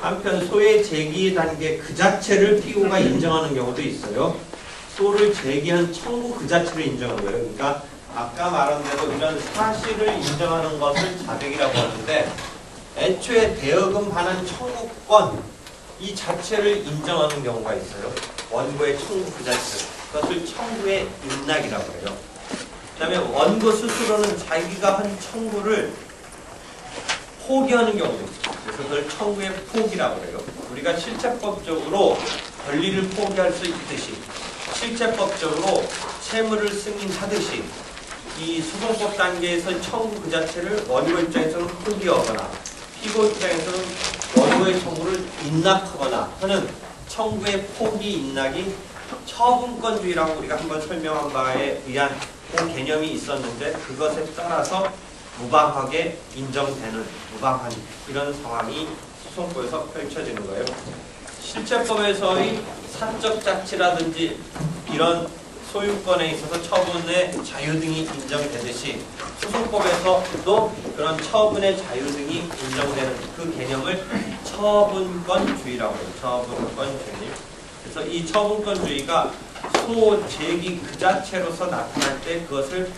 한편 소의 제기 단계 그 자체를 피고가 인정하는 경우도 있어요. 소를 제기한 청구 그 자체를 인정하는 거예요. 그러니까 아까 말한 대로 이런 사실을 인정하는 것을 자백이라고 하는데 애초에 대여금 반환 청구권 이 자체를 인정하는 경우가 있어요. 원고의 청구 그 자체를. 그것을 청구의 인락이라고 해요. 그 다음에 원고 스스로는 자기가 한 청구를 포기하는 경우도 있어요. 그래서 그걸 청구의 포기라고 해요. 우리가 실체법적으로 권리를 포기할 수 있듯이 실체법적으로 채무를 승인하듯이 이 소송법 단계에서 청구 그 자체를 원고 입장에서는 포기하거나 피고 입장에서는 원고의 청구를 인락하거나 하는 청구의 포기 인락이 처분권주의라고 우리가 한번 설명한 바에 의한 그 개념이 있었는데 그것에 따라서 무방하게 인정되는 무방한 이런 상황이 소송법에서 펼쳐지는 거예요. 실체법에서의 사적 자치라든지 이런 소유권에 있어서 처분의 자유 등이 인정되듯이 소송법에서도 그런 처분의 자유 등이 인정되는 그 개념을 처분권주의라고 해요. 처분권주의. 그래서 이 처분권주의가 소제기 그 자체로서 나타날 때 그것을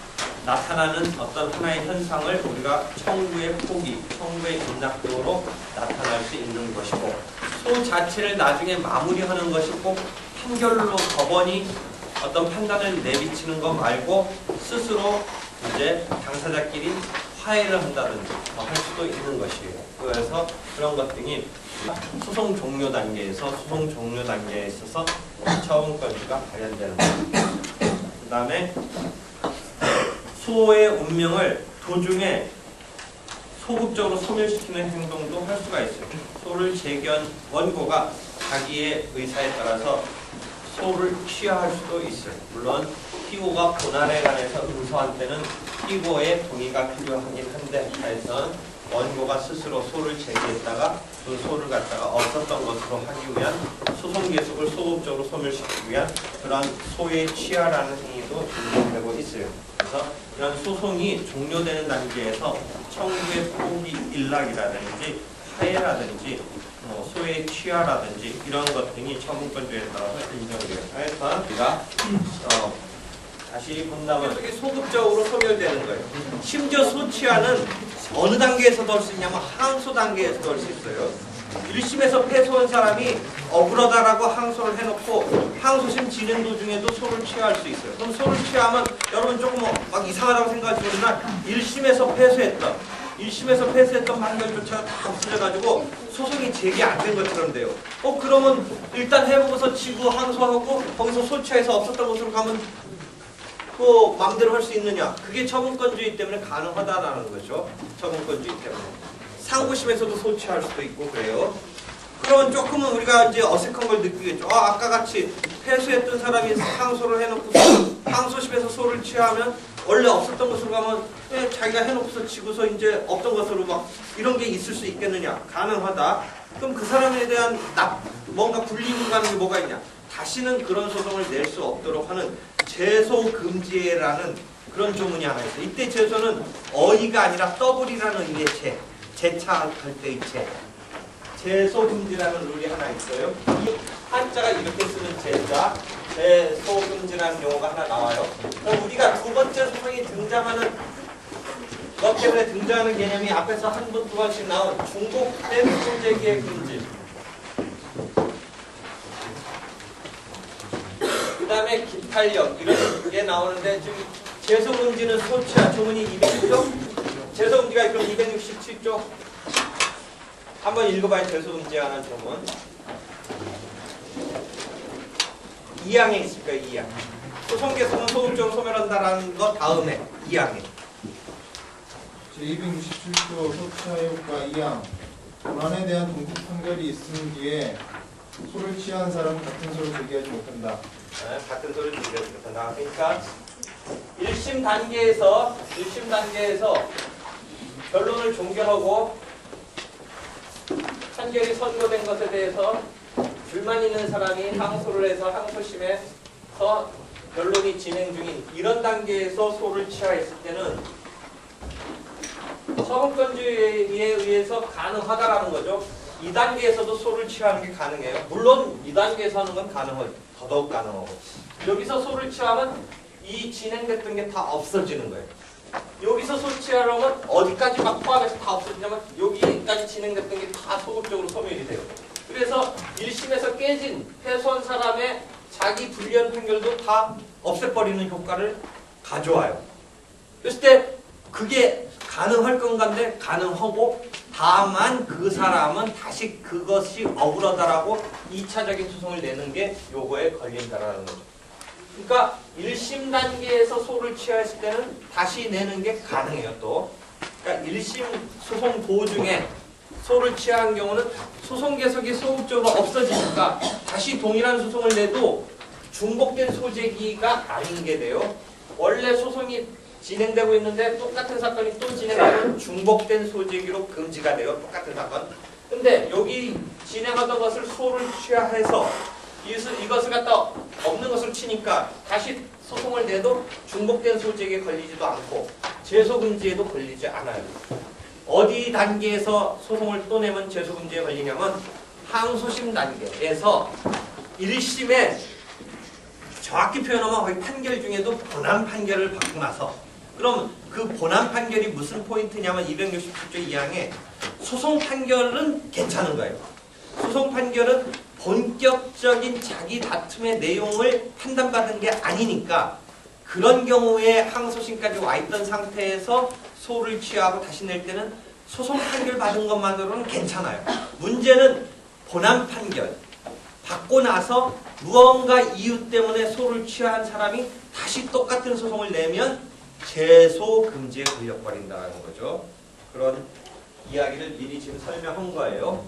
나타나는 어떤 하나의 현상을 우리가 청구의 포기, 청구의 인락도로 나타날 수 있는 것이고 소 자체를 나중에 마무리하는 것이 꼭 판결로 법원이 어떤 판단을 내비치는 것 말고 스스로 이제 당사자끼리 화해를 한다든지 할 수도 있는 것이에요. 그래서 그런 것 등이 소송 종료 단계에서 있어서 처분권주의가 발현되는 거예요. 그 다음에 소의 운명을 도중에 소극적으로 소멸시키는 행동도 할 수가 있어요. 소를 제기한 원고가 자기의 의사에 따라서 소를 취하할 수도 있어요. 물론 피고가 본안에 관해서 응소한 때는 피고의 동의가 필요하긴 한데 하여튼 원고가 스스로 소를 제기했다가 그 소를 갖다가 없었던 것으로 하기 위한 소송 계속을 소극적으로 소멸시키기 위한 그런 소의 취하라는 행위도 인정되고 있어요. 그래서 이런 소송이 종료되는 단계에서 청구의 포기 일락이라든지 화해라든지 소의 취하라든지 이런 것 등이 처분권주의에 따라서 인정돼요. 그래서 우리가 다시 본다면 이게 소극적으로 소멸되는 거예요. 심지어 소취하는 어느 단계에서도 할 수 있냐면 항소 단계에서도 할 수 있어요. 1심에서 패소한 사람이 억울하다라고 항소를 해놓고 항소심 진행 도중에도 소를 취할 수 있어요. 그럼 소를 취하면 여러분 조금 막 이상하다고 생각하시지만 1심에서 패소했던 판결조차 다 없어져가지고 소송이 제기 안 된 것처럼 돼요. 그러면 일단 해보고서 지고 항소하고 거기서 소취해서 없었던 곳으로 가면 또 마음대로 할 수 있느냐? 그게 처분권주의 때문에 가능하다라는 거죠. 처분권주의 때문에. 상고심에서도 소취할 수도 있고 그래요. 그러면 조금은 우리가 이제 어색한 걸 느끼겠죠. 아까 같이 패소했던 사람이 항소를 해놓고 항소심에서 소를 취하면 원래 없었던 것으로 가면 자기가 해놓고서 지고서 이제 없던 것으로 막 이런 게 있을 수 있겠느냐? 가능하다. 그럼 그 사람에 대한 뭔가 불이익을 가는 게 뭐가 있냐? 다시는 그런 소송을 낼 수 없도록 하는 제소금지라는 그런 조문이 하나 있어요. 이때 제소는 어이가 아니라 더블이라는 의미의 재차할 때의 제소금지라는 룰이 하나 있어요. 이 한자가 이렇게 쓰는 제자, 제소금지라는 용어가 하나 나와요. 그럼 우리가 두 번째 소송이 등장하는 것 때문에 등장하는 개념이 앞에서 한 번, 두 번씩 나온 중복된 소제기의 금지. 그 다음에 기탈력 이런 게 나오는데 지금 제소금지는 소치아 조문이 206조? 제소금지가 그럼 267조? 한번 읽어봐요. 제소금지 하나 조문. 2항에 있을 거예요. 2항. 소송계속은 소극적으로 소멸한다라는 거 다음에 2항에. 제267조 소치아효과 2항. 본안에 대한 동국 판결이 있은 뒤에 소를 취한 사람은 같은 소를 제기하지 못한다. 네, 같은 소를 제기하지 못한다. 그러니까 1심 단계에서 결론을 종결하고 판결이 선고된 것에 대해서 불만 있는 사람이 항소를 해서 항소심에서 결론이 진행 중인 이런 단계에서 소를 취하했을 때는 처분권주의에 의해서 가능하다라는 거죠. 2단계에서도 소를 취하는 게 가능해요. 물론 2단계에서 하는 건 가능하고 더더욱 가능하고 여기서 소를 취하면 이 진행됐던 게 다 없어지는 거예요. 여기서 소 취하려면 어디까지 막 포함해서 다 없어지냐면 여기까지 진행됐던 게 다 소극적으로 소멸이 돼요. 그래서 1심에서 깨진 패소한 사람의 자기 불리한 판결도 다 없애버리는 효과를 가져와요. 그랬을 때 그게 가능할 건가인데 가능하고 다만 그 사람은 다시 그것이 억울하다라고 2차적인 소송을 내는 게 요거에 걸린다라는 거죠. 그러니까 1심 단계에서 소를 취하했을 때는 다시 내는 게 가능해요. 또 그러니까 1심 소송 도중에 소를 취한 경우는 소송 계속이 소극적으로 없어지니까 다시 동일한 소송을 내도 중복된 소재기가 아닌 게 돼요. 원래 소송이 진행되고 있는데 똑같은 사건이 또 진행하면 중복된 소재기로 금지가 돼요. 똑같은 사건. 근데 여기 진행하던 것을 소를 취하해서 이것을 갖다 없는 것으로 치니까 다시 소송을 내도 중복된 소재기에 걸리지도 않고 제소금지에도 걸리지 않아요. 어디 단계에서 소송을 또 내면 제소금지에 걸리냐면 항소심 단계에서 1심에 정확히 표현하면 거의 판결 중에도 본안 판결을 받고 나서 그럼 그 본안 판결이 무슨 포인트냐면 267조 2항에 소송 판결은 괜찮은 거예요. 소송 판결은 본격적인 자기 다툼의 내용을 판단받은 게 아니니까 그런 경우에 항소심까지 와 있던 상태에서 소를 취하고 다시 낼 때는 소송 판결 받은 것만으로는 괜찮아요. 문제는 본안 판결 받고 나서 무언가 이유 때문에 소를 취한 사람이 다시 똑같은 소송을 내면 제소 금지에 걸려버린다는 거죠. 그런 이야기를 미리 지금 설명한 거예요.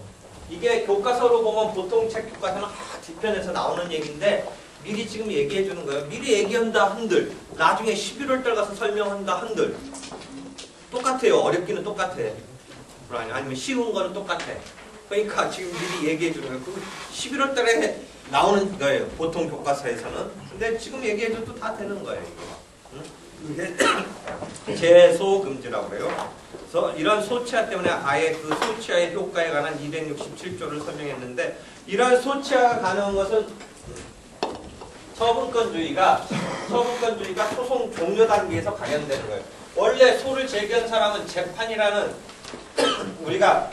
이게 교과서로 보면 보통 책 교과서는 뒤편에서 나오는 얘기인데 미리 지금 얘기해 주는 거예요. 미리 얘기한다 한들 나중에 11월 달 가서 설명한다 한들 똑같아요. 어렵기는 똑같아. 아니면 쉬운 거는 똑같아. 그러니까 지금 미리 얘기해 주는 거예요. 그 11월 달에 나오는 거예요. 보통 교과서에서는. 근데 지금 얘기해 줘도 다 되는 거예요. 이게 제소금지라고 그래요. 그래서 이런 소치하 때문에 아예 그 소치하의 효과에 관한 267조를 설명했는데 이런 소치하가 가능한 것은 처분권주의가 소송 종료 단계에서 발현되는 거예요. 원래 소를 제기한 사람은 재판이라는 우리가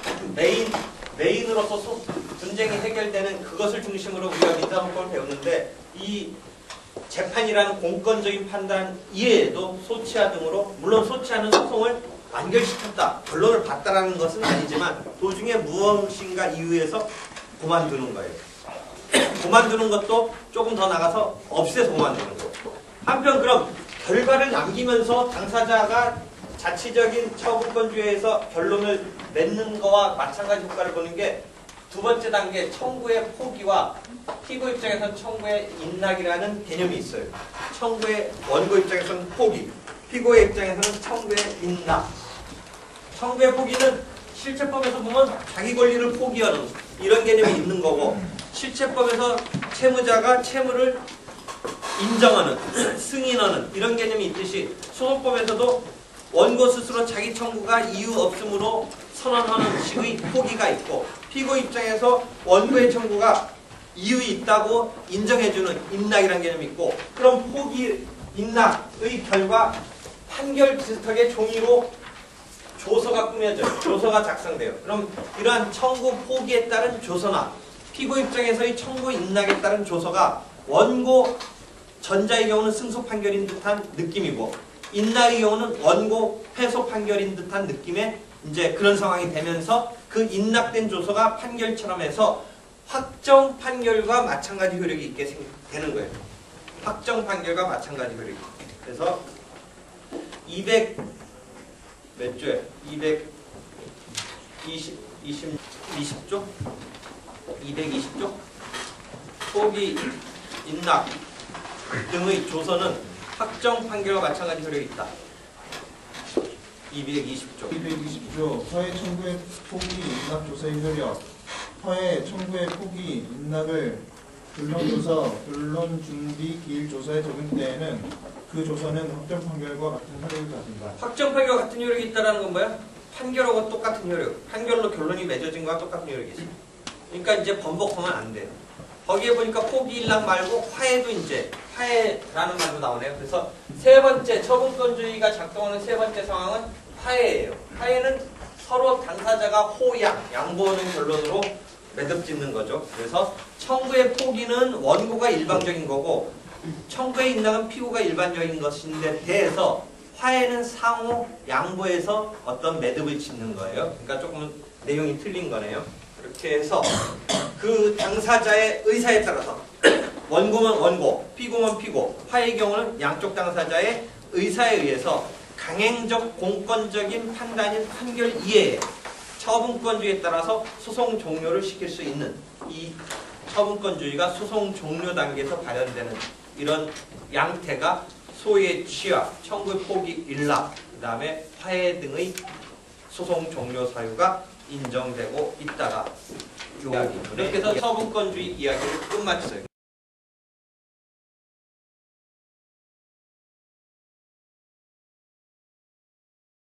메인으로서 분쟁이 해결되는 그것을 중심으로 우리가 민사소송을 배우는데 이 재판이라는 공권적인 판단 이외에도 소치하 등으로 물론 소치하는 소송을 완결시켰다, 결론을 봤다라는 것은 아니지만 도중에 무엇인가 이유에서 그만두는 거예요. 그만두는 것도 조금 더 나가서 없애서 그만두는 거예요. 한편 그럼 결과를 남기면서 당사자가 자치적인 처분권주의에서 결론을 맺는 거와 마찬가지 효과를 보는 게 두 번째 단계 청구의 포기와 피고 입장에서는 청구의 인락이라는 개념이 있어요. 청구의 원고 입장에서는 포기, 피고의 입장에서는 청구의 인락. 청구의 포기는 실체법에서 보면 자기 권리를 포기하는 이런 개념이 있는 거고 실체법에서 채무자가 채무를 인정하는, 승인하는 이런 개념이 있듯이 소송법에서도 원고 스스로 자기 청구가 이유 없음으로 선언하는 식의 포기가 있고 피고 입장에서 원고의 청구가 이유 있다고 인정해주는 인락이라는 개념이 있고 그럼 포기, 인락의 결과 판결 비슷하게 종이로 조서가 꾸며져요. 조서가 작성돼요. 그럼 이러한 청구 포기에 따른 조서나 피고 입장에서의 청구 인락에 따른 조서가 원고 전자의 경우는 승소 판결인 듯한 느낌이고 인락의 경우는 원고 패소 판결인 듯한 느낌의 이제 그런 상황이 되면서 그 인락된 조서가 판결처럼 해서 확정 판결과 마찬가지 효력이 있게 되는 거예요. 확정 판결과 마찬가지 효력이. 그래서 200 몇 조에 20조? 220조? 포기, 인락 등의 조서는 확정 판결과 마찬가지 효력이 있다. 220조. 220조 허위 청구의 포기 인락 조서의 효력. 허위 청구의 포기 인락을 변론조서, 변론 준비 기일 조서에 적은 때에는 그 조서는 확정 판결과 같은 효력을 가진다. 확정 판결과 같은 효력이 있다는 건 뭐야? 판결하고 똑같은 효력, 판결로 결론이 맺어진 거와 똑같은 효력이 있어요. 그러니까 이제 번복하면 안 돼요. 거기에 보니까 포기 일락 말고 화해도 이제 화해라는 말도 나오네요. 그래서 세 번째 처분권주의가 작동하는 세 번째 상황은 화해예요. 화해는 서로 당사자가 호양, 양보하는 결론으로 매듭짓는 거죠. 그래서 청구의 포기는 원고가 일방적인 거고 청구의 인락은 피고가 일반적인 것인데 대해서 화해는 상호 양보해서 어떤 매듭을 짓는 거예요. 그러니까 조금 내용이 틀린 거네요. 그렇게 해서 그 당사자의 의사에 따라서 원고면 원고, 피고면 피고, 화해의 경우는 양쪽 당사자의 의사에 의해서 강행적 공권적인 판단인 판결 이외에 처분권주의에 따라서 소송 종료를 시킬 수 있는 이 처분권주의가 소송 종료 단계에서 발현되는 이런 양태가 소의 취하, 청구 포기 일락, 그 다음에 화해 등의 소송 종료 사유가 인정되고 있다가 이야기. 이렇게 해서 처분권주의 이야기를 끝마쳤어요.